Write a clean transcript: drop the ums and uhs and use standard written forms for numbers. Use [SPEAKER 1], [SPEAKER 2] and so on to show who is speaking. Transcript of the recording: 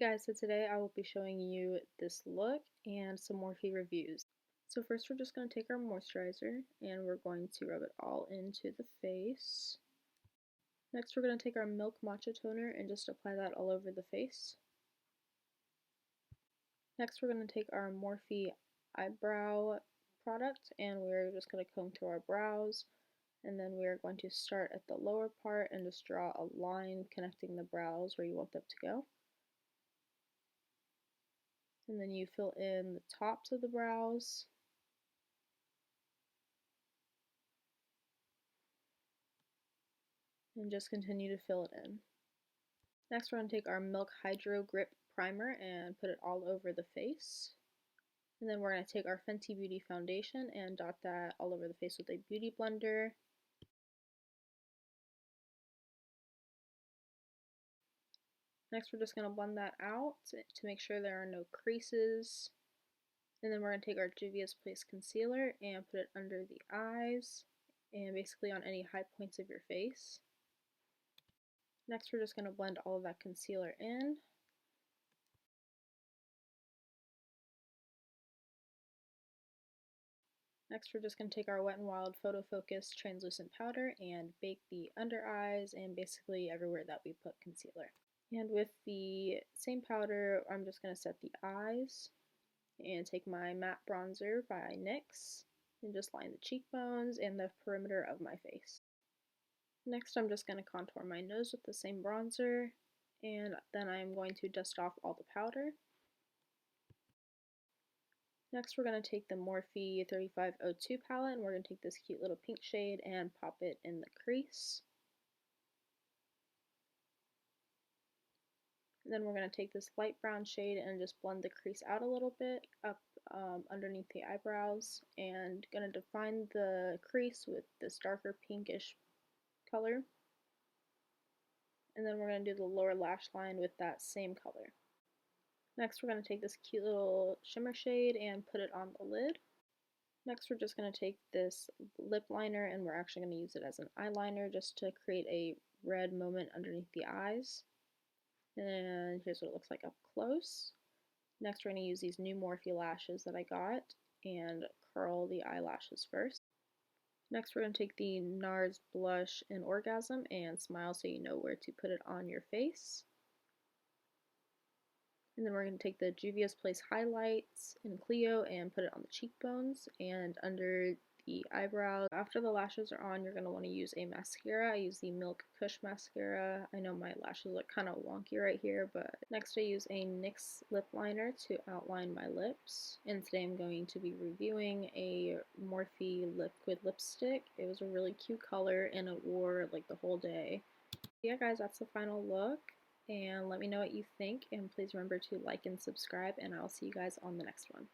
[SPEAKER 1] Guys, so today I will be showing you this look and some Morphe reviews. So first we're just going to take our moisturizer and we're going to rub it all into the face. Next we're going to take our Milk Matcha Toner and just apply that all over the face. Next we're going to take our Morphe eyebrow product and we're just going to comb through our brows, and then we're going to start at the lower part and just draw a line connecting the brows where you want them to go. And then you fill in the tops of the brows. And just continue to fill it in. Next we're going to take our Milk Hydro Grip Primer and put it all over the face. And then we're going to take our Fenty Beauty Foundation and dot that all over the face with a beauty blender. Next we're just going to blend that out to make sure there are no creases. And then we're going to take our Juvia's Place Concealer and put it under the eyes and basically on any high points of your face. Next we're just going to blend all of that concealer in. Next we're just going to take our Wet n Wild Photo Focus translucent powder and bake the under eyes and basically everywhere that we put concealer. And with the same powder I'm just going to set the eyes and take my matte bronzer by NYX and just line the cheekbones and the perimeter of my face. Next I'm just going to contour my nose with the same bronzer, and then I'm going to dust off all the powder. Next we're going to take the Morphe 3502 palette and we're going to take this cute little pink shade and pop it in the crease. And then we're going to take this light brown shade and just blend the crease out a little bit up underneath the eyebrows, and going to define the crease with this darker pinkish color. And then we're going to do the lower lash line with that same color. Next we're going to take this cute little shimmer shade and put it on the lid. Next we're just going to take this lip liner and we're actually going to use it as an eyeliner just to create a red moment underneath the eyes. And here's what it looks like up close. Next we're going to use these new Morphe lashes that I got and curl the eyelashes first. Next we're going to take the NARS blush in Orgasm and Smile so you know where to put it on your face. And then we're going to take the Juvia's Place highlights in Clio and put it on the cheekbones and under the eyebrows. After the lashes are on, you're going to want to use a mascara. I use the Milk Kush mascara. I know my lashes look kind of wonky right here, but next I use a NYX lip liner to outline my lips. And today I'm going to be reviewing a Morphe liquid lipstick. It was a really cute color and it wore like the whole day. Yeah guys, that's the final look. And let me know what you think, and please remember to like and subscribe, and I'll see you guys on the next one.